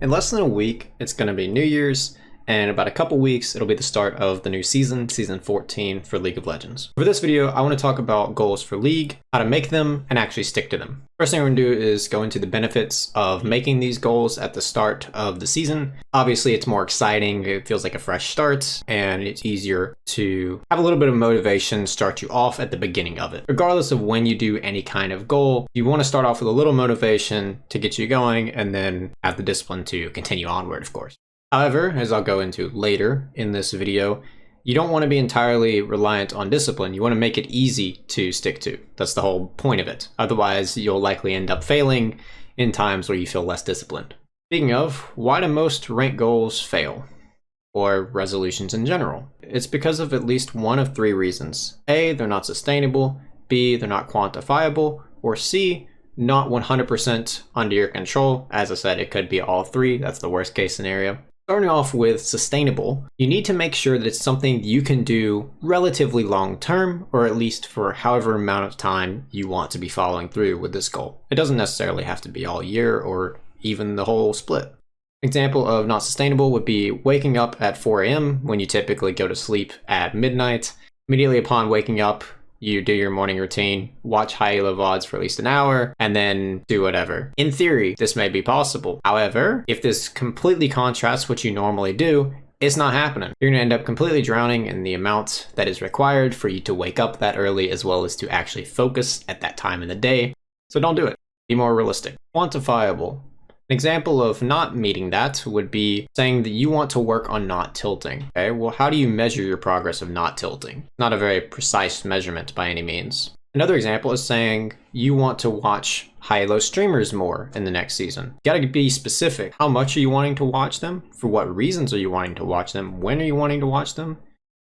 In less than a week, it's going to be New Year's, and in about a couple weeks, it'll be the start of the new season, Season 14 for League of Legends. For this video, I want to talk about goals for League, how to make them, and actually stick to them. First thing we're going to do is go into the benefits of making these goals at the start of the season. Obviously, it's more exciting, it feels like a fresh start, and it's easier to have a little bit of motivation start you off at the beginning of it. Regardless of when you do any kind of goal, you want to start off with a little motivation to get you going, and then have the discipline to continue onward, of course. However, as I'll go into later in this video, you don't want to be entirely reliant on discipline. You want to make it easy to stick to. That's the whole point of it. Otherwise, you'll likely end up failing in times where you feel less disciplined. Speaking of, why do most rank goals fail? Or resolutions in general? It's because of at least one of three reasons. A, they're not sustainable. B, they're not quantifiable. Or C, not 100% under your control. As I said, it could be all three. That's the worst case scenario. Starting off with sustainable, you need to make sure that it's something you can do relatively long term, or at least for however amount of time you want to be following through with this goal. It doesn't necessarily have to be all year or even the whole split. Example of not sustainable would be waking up at 4 a.m. when you typically go to sleep at midnight. Immediately upon waking up, you do your morning routine, watch high elo VODs for at least an hour, and then do whatever. In theory, this may be possible. However, if this completely contrasts what you normally do, it's not happening. You're gonna end up completely drowning in the amount that is required for you to wake up that early, as well as to actually focus at that time in the day. So don't do it. Be more realistic. Quantifiable. An example of not meeting that would be saying that you want to work on not tilting. Okay, well, how do you measure your progress of not tilting? Not a very precise measurement by any means. Another example is saying you want to watch high-elo streamers more in the next season. You gotta be specific. How much are you wanting to watch them? For what reasons are you wanting to watch them? When are you wanting to watch them?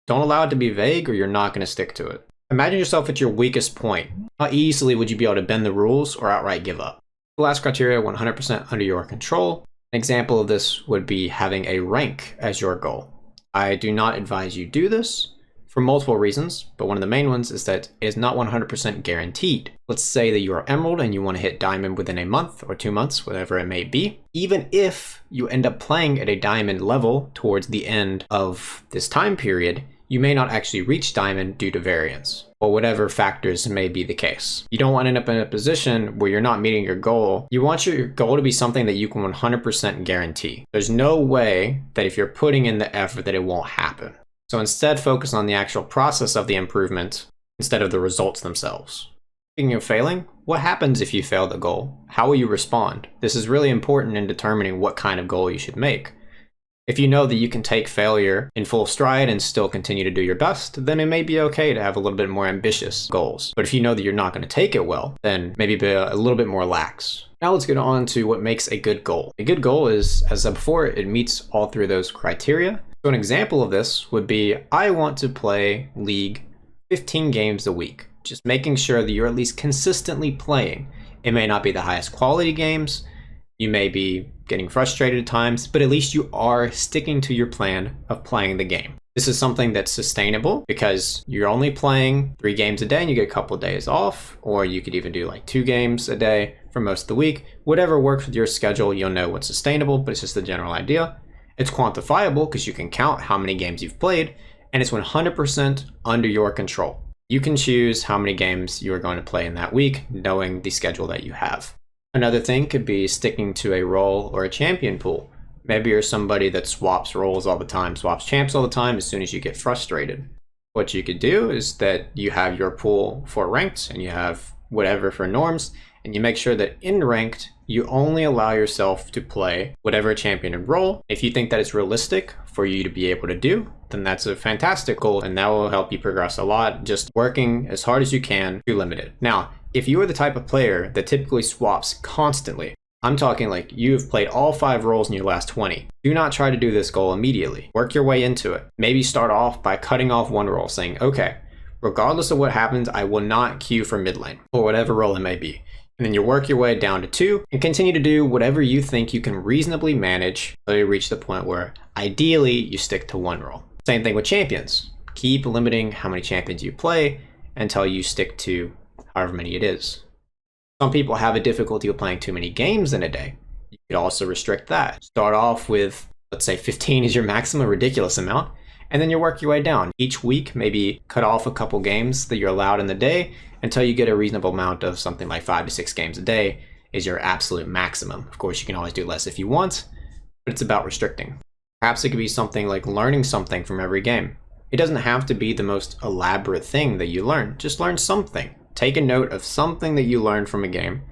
Don't allow it to be vague or you're not gonna stick to it. Imagine yourself at your weakest point. How easily would you be able to bend the rules or outright give up? The last criteria, 100% under your control. An example of this would be having a rank as your goal. I do not advise you do this for multiple reasons, but one of the main ones is that it is not 100% guaranteed. Let's say that you are Emerald and you want to hit Diamond within a month or 2 months, whatever it may be. Even if you end up playing at a Diamond level towards the end of this time period, you may not actually reach Diamond due to variance, or whatever factors may be the case. You don't want to end up in a position where you're not meeting your goal. You want your goal to be something that you can 100% guarantee. There's no way that if you're putting in the effort that it won't happen. So instead, focus on the actual process of the improvement instead of the results themselves. Speaking of failing, what happens if you fail the goal? How will you respond? This is really important in determining what kind of goal you should make. If you know that you can take failure in full stride and still continue to do your best, then it may be okay to have a little bit more ambitious goals. But if you know that you're not going to take it well, then maybe be a little bit more lax. Now let's get on to what makes a good goal. A good goal is, as I said before, it meets all three of those criteria. So an example of this would be, I want to play League 15 games a week. Just making sure that you're at least consistently playing. It may not be the highest quality games. You may be getting frustrated at times, but at least you are sticking to your plan of playing the game. This is something that's sustainable because you're only playing 3 games a day and you get a couple of days off, or you could even do like 2 games a day for most of the week. Whatever works with your schedule, you'll know what's sustainable, but it's just the general idea. It's quantifiable because you can count how many games you've played, and it's 100% under your control. You can choose how many games you are going to play in that week, knowing the schedule that you have. Another thing could be sticking to a role or a champion pool. Maybe you're somebody that swaps roles all the time, swaps champs all the time as soon as you get frustrated. What you could do is that you have your pool for ranked and you have whatever for norms, and you make sure that in ranked, you only allow yourself to play whatever champion and role. If you think that it's realistic for you to be able to do, then that's a fantastic goal, and that will help you progress a lot, just working as hard as you can to limit it. Now, if you are the type of player that typically swaps constantly, I'm talking like you've played all 5 roles in your last 20. Do not try to do this goal immediately. Work your way into it. Maybe start off by cutting off one role, saying, okay, regardless of what happens, I will not queue for mid lane, or whatever role it may be. And then you work your way down to 2 and continue to do whatever you think you can reasonably manage until you reach the point where ideally you stick to 1 role. Same thing with champions. Keep limiting how many champions you play until you stick to however many it is. Some people have a difficulty with playing too many games in a day. You could also restrict that. Start off with, let's say 15 is your maximum, ridiculous amount, and then you work your way down. Each week, maybe cut off a couple games that you're allowed in the day until you get a reasonable amount of something like 5 to 6 games a day is your absolute maximum. Of course, you can always do less if you want, but it's about restricting. Perhaps it could be something like learning something from every game. It doesn't have to be the most elaborate thing that you learn. Just learn something. Take a note of something that you learned from a game,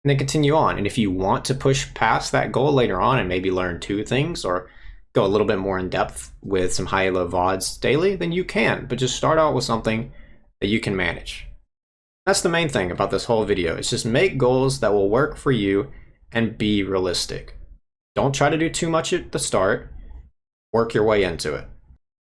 and then continue on. And if you want to push past that goal later on and maybe learn 2 things or go a little bit more in depth with some high-low VODs daily, then you can. But just start out with something that you can manage. That's the main thing about this whole video. It's just make goals that will work for you and be realistic. Don't try to do too much at the start. Work your way into it.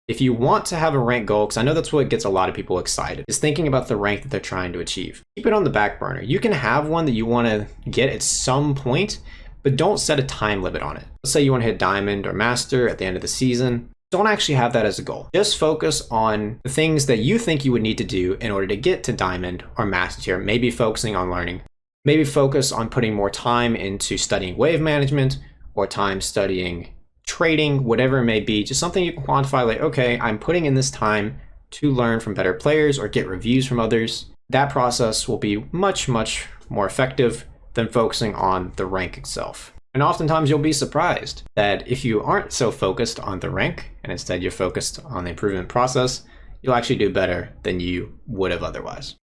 If you want to have a rank goal, because I know that's what gets a lot of people excited, is thinking about the rank that they're trying to achieve. Keep it on the back burner. You can have one that you want to get at some point, but don't set a time limit on it. Let's say you want to hit Diamond or Master at the end of the season. Don't actually have that as a goal. Just focus on the things that you think you would need to do in order to get to Diamond or Master tier. Maybe focusing on learning. Maybe focus on putting more time into studying wave management or time studying trading, whatever it may be. Just something you can quantify, like, okay, I'm putting in this time to learn from better players or get reviews from others. That process will be much, much more effective than focusing on the rank itself. And oftentimes you'll be surprised that if you aren't so focused on the rank and instead you're focused on the improvement process, you'll actually do better than you would have otherwise.